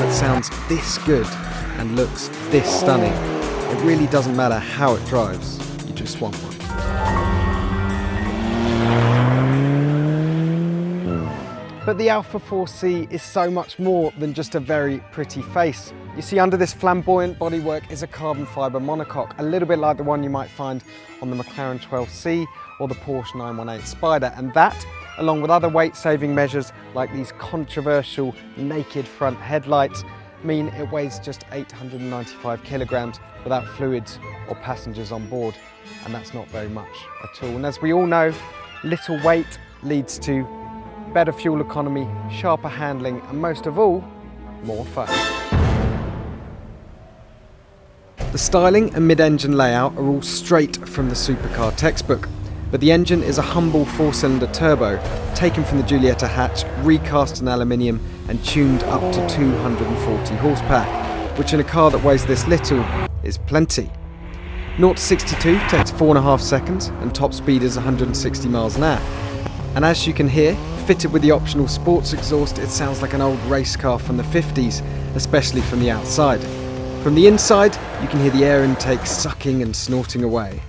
that sounds this good and looks this stunning, it really doesn't matter how it drives, you just want one. But the Alfa 4C is so much more than just a very pretty face. You see, under this flamboyant bodywork is a carbon fibre monocoque, a little bit like the one you might find on the McLaren 12C or the Porsche 918 Spider, and that, along with other weight-saving measures like these controversial naked front headlights, mean it weighs just 895 kilograms without fluids or passengers on board, and that's not very much at all. And as we all know, little weight leads to better fuel economy, sharper handling, and most of all, more fun. The styling and mid-engine layout are all straight from the supercar textbook, but the engine is a humble 4-cylinder turbo, taken from the Giulietta hatch, recast in aluminium and tuned up to 240 horsepower, which in a car that weighs this little is plenty. 0 to 62 takes 4.5 seconds and top speed is 160 miles an hour. And as you can hear, fitted with the optional sports exhaust, it sounds like an old race car from the 50s, especially from the outside. From the inside, you can hear the air intake sucking and snorting away.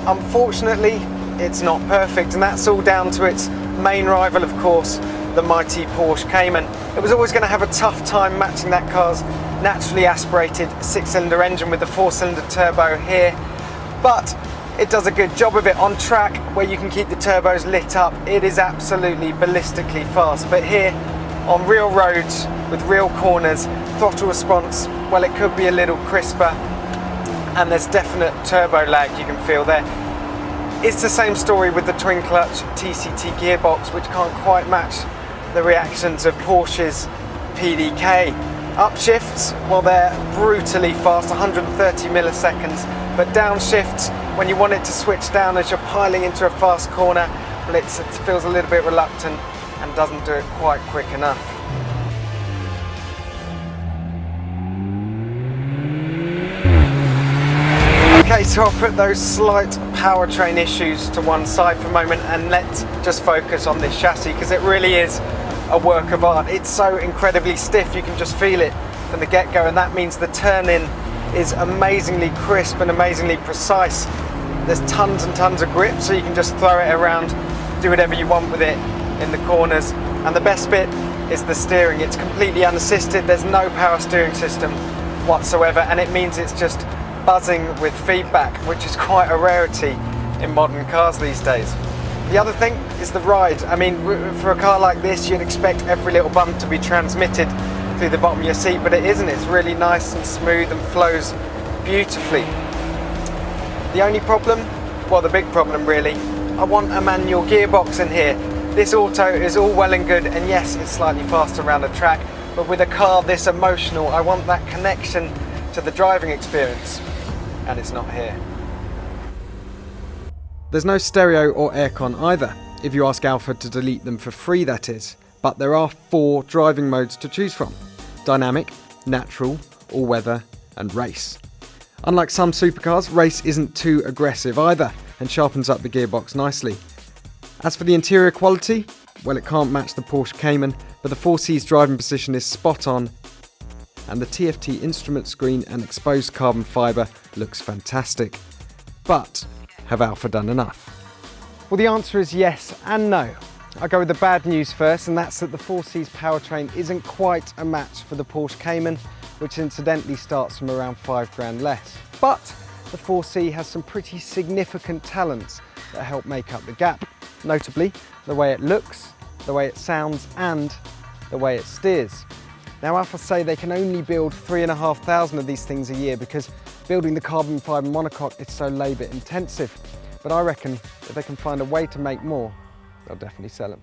Unfortunately, it's not perfect, and that's all down to its main rival, of course, the mighty Porsche Cayman. It was always going to have a tough time matching that car's naturally aspirated 6-cylinder engine with the 4-cylinder turbo here, but it does a good job of it. On track, where you can keep the turbos lit up, it is absolutely ballistically fast. But here, on real roads, with real corners, throttle response, well, it could be a little crisper, and there's definite turbo lag you can feel there. It's the same story with the twin-clutch TCT gearbox, which can't quite match the reactions of Porsche's PDK. Upshifts, well, they're brutally fast, 130 milliseconds, but downshifts, when you want it to switch down as you're piling into a fast corner, well, it feels a little bit reluctant and doesn't do it quite quick enough. Okay, so I'll put those slight powertrain issues to one side for a moment and let's just focus on this chassis, because it really is a work of art. It's so incredibly stiff, you can just feel it from the get-go, and that means the turn-in is amazingly crisp and amazingly precise. There's tons and tons of grip, so you can just throw it around, do whatever you want with it in the corners. And the best bit is the steering. It's completely unassisted, there's no power steering system whatsoever, and it means it's just buzzing with feedback, which is quite a rarity in modern cars these days. The other thing is the ride. I mean, for a car like this, you'd expect every little bump to be transmitted through the bottom of your seat, but it isn't. It's really nice and smooth and flows beautifully. The only problem, well, the big problem really, I want a manual gearbox in here. This auto is all well and good, and yes, it's slightly faster around the track, but with a car this emotional, I want that connection to the driving experience, and it's not here. There's no stereo or aircon either, if you ask Alfa to delete them for free, that is. But there are 4 driving modes to choose from: dynamic, natural, all-weather and race. Unlike some supercars, race isn't too aggressive either and sharpens up the gearbox nicely. As for the interior quality, well, it can't match the Porsche Cayman, but the 4C's driving position is spot on, and the TFT instrument screen and exposed carbon fibre looks fantastic. But have Alfa done enough? Well, the answer is yes and no. I'll go with the bad news first, and that's that the 4C's powertrain isn't quite a match for the Porsche Cayman, which incidentally starts from around 5 grand less. But the 4C has some pretty significant talents that help make up the gap, notably the way it looks, the way it sounds, and the way it steers. Now, Alfa say they can only build 3,500 of these things a year because building the carbon fibre monocoque is so labour intensive. But I reckon if they can find a way to make more, they'll definitely sell them.